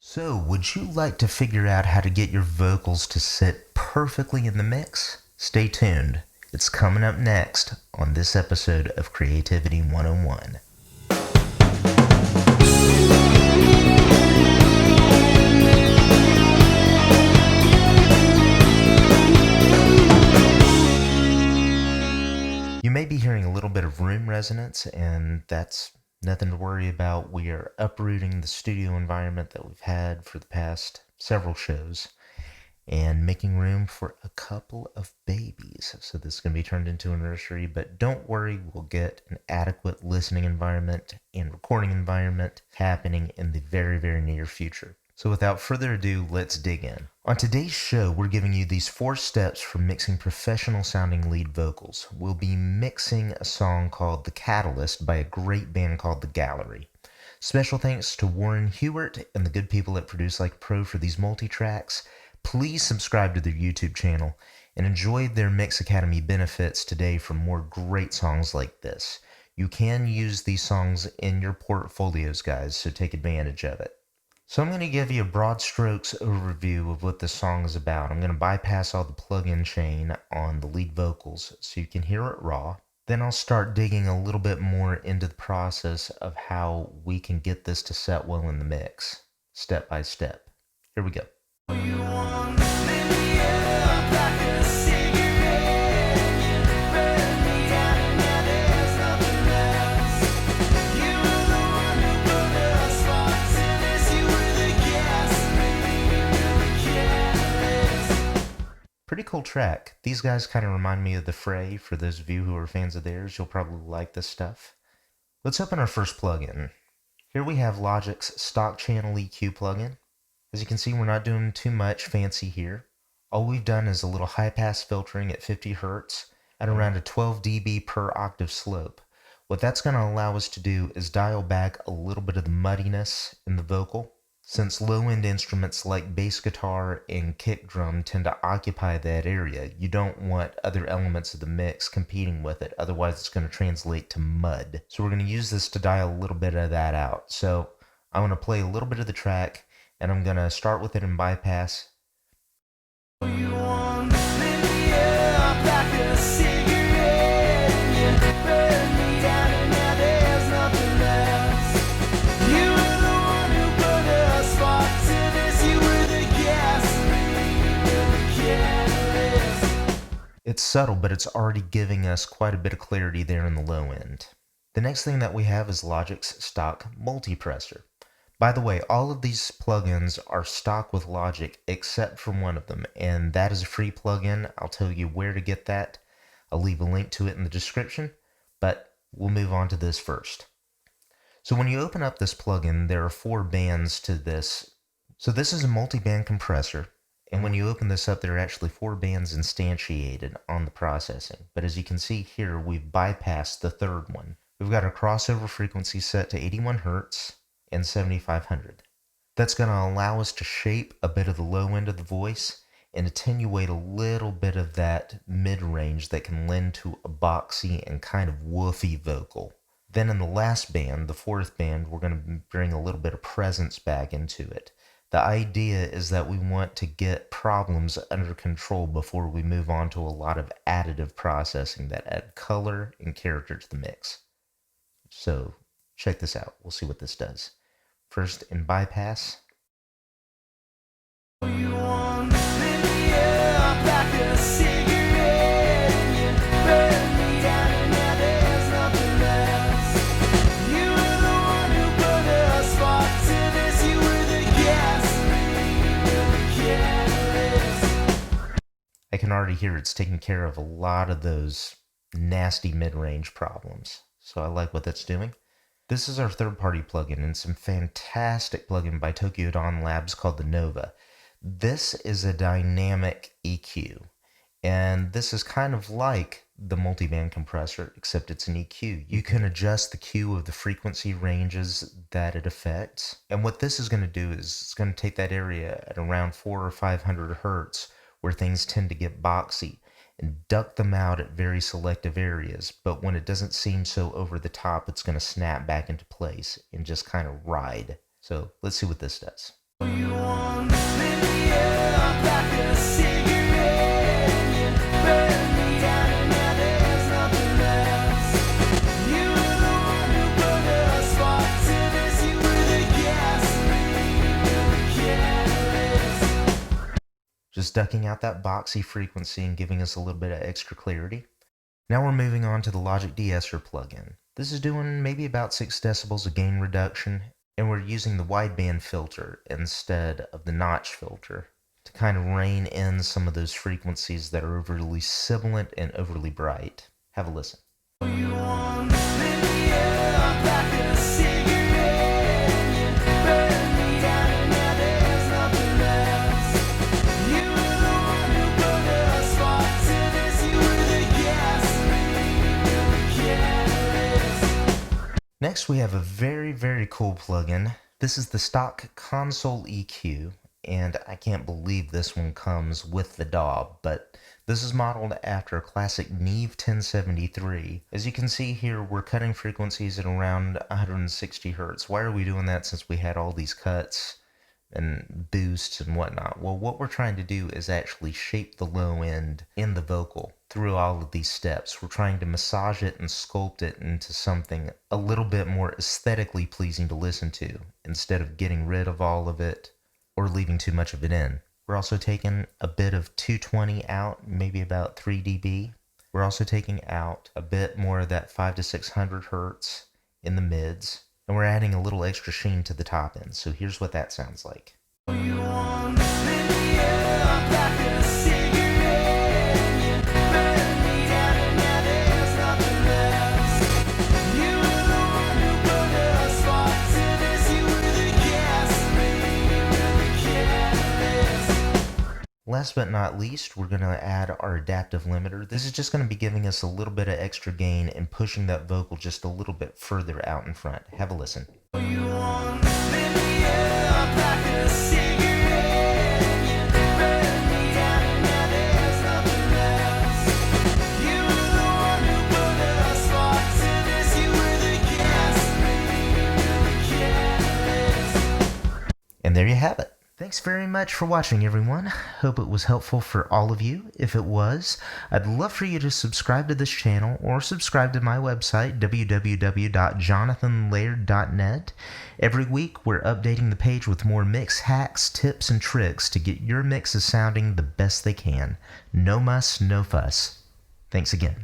So, would you like to figure out how to get your vocals to sit perfectly in the mix? Stay tuned. It's coming up next on this episode of Creativity 101. You may be hearing a little bit of room resonance, and that's nothing to worry about. We are uprooting the studio environment that we've had for the past several shows and making room for a couple of babies. So this is going to be turned into a nursery, but don't worry, we'll get an adequate listening environment and recording environment happening in the very, very near future. So without further ado, let's dig in. On today's show, we're giving you these 4 steps for mixing professional sounding lead vocals. We'll be mixing a song called The Catalyst by a great band called The Gallery. Special thanks to Warren Hewart and the good people at Produce Like a Pro for these multi-tracks. Please subscribe to their YouTube channel and enjoy their Mix Academy benefits today for more great songs like this. You can use these songs in your portfolios, guys, so take advantage of it. So I'm going to give you a broad strokes overview of what this song is about. I'm going to bypass all the plug-in chain on the lead vocals so you can hear it raw. Then I'll start digging a little bit more into the process of how we can get this to set well in the mix, step by step. Here we go. Pretty cool track. These guys kind of remind me of The Fray. For those of you who are fans of theirs, you'll probably like this stuff. Let's open our first plugin. Here we have Logic's stock channel EQ plugin. As you can see, we're not doing too much fancy here. All we've done is a little high pass filtering at 50 Hz at around a 12 dB per octave slope. What that's going to allow us to do is dial back a little bit of the muddiness in the vocal. Since low-end instruments like bass guitar and kick drum tend to occupy that area, you don't want other elements of the mix competing with it, otherwise it's going to translate to mud. So we're going to use this to dial a little bit of that out. So I'm going to play a little bit of the track, and I'm going to start with it in bypass. It's subtle, but it's already giving us quite a bit of clarity there in the low end. The next thing that we have is Logic's stock Multipressor. By the way, all of these plugins are stock with Logic except for one of them, and that is a free plugin. I'll tell you where to get that. I'll leave a link to it in the description, but we'll move on to this first. So when you open up this plugin, there are 4 bands to this. So this is a multi-band compressor. And when you open this up, there are actually 4 bands instantiated on the processing. But as you can see here, we've bypassed the 3rd one. We've got our crossover frequency set to 81 Hz and 7500. That's going to allow us to shape a bit of the low end of the voice and attenuate a little bit of that mid-range that can lend to a boxy and kind of woofy vocal. Then in the last band, the 4th band, we're going to bring a little bit of presence back into it. The idea is that we want to get problems under control before we move on to a lot of additive processing that add color and character to the mix. So check this out. We'll see what this does. First in bypass. I can already hear it's taking care of a lot of those nasty mid-range problems. So I like what that's doing. This is our third-party plugin, and some fantastic plugin by Tokyo Dawn Labs called the Nova. This is a dynamic EQ, and this is kind of like the multi-band compressor, except it's an EQ. You can adjust the Q of the frequency ranges that it affects, and what this is going to do is it's going to take that area at around 400 or 500 Hertz where things tend to get boxy and duck them out at very selective areas, but when it doesn't seem so over the top, it's going to snap back into place and just kind of ride. So let's see what this does. Just ducking out that boxy frequency and giving us a little bit of extra clarity. Now we're moving on to the Logic DeEsser plugin. This is doing maybe about 6 decibels of gain reduction, and we're using the wideband filter instead of the notch filter to kind of rein in some of those frequencies that are overly sibilant and overly bright. Have a listen. Next we have a very cool plugin. This is the stock console EQ, and I can't believe this one comes with the DAW, but this is modeled after a classic Neve 1073. As you can see here, we're cutting frequencies at around 160 Hz. Why are we doing that since we had all these cuts and boosts and whatnot? Well, what we're trying to do is actually shape the low end in the vocal through all of these steps. We're trying to massage it and sculpt it into something a little bit more aesthetically pleasing to listen to, instead of getting rid of all of it or leaving too much of it in. We're also taking a bit of 220 out, maybe about 3 dB. We're also taking out a bit more of that 500 to 600 Hz in the mids, and we're adding a little extra sheen to the top end. So here's what that sounds like. Last but not least, we're going to add our adaptive limiter. This is just going to be giving us a little bit of extra gain and pushing that vocal just a little bit further out in front. Have a listen. And there you have it. Thanks very much for watching, everyone. Hope it was helpful for all of you. If it was, I'd love for you to subscribe to this channel or subscribe to my website, www.jonathanlaird.net. Every week, we're updating the page with more mix hacks, tips, and tricks to get your mixes sounding the best they can. No muss, no fuss. Thanks again.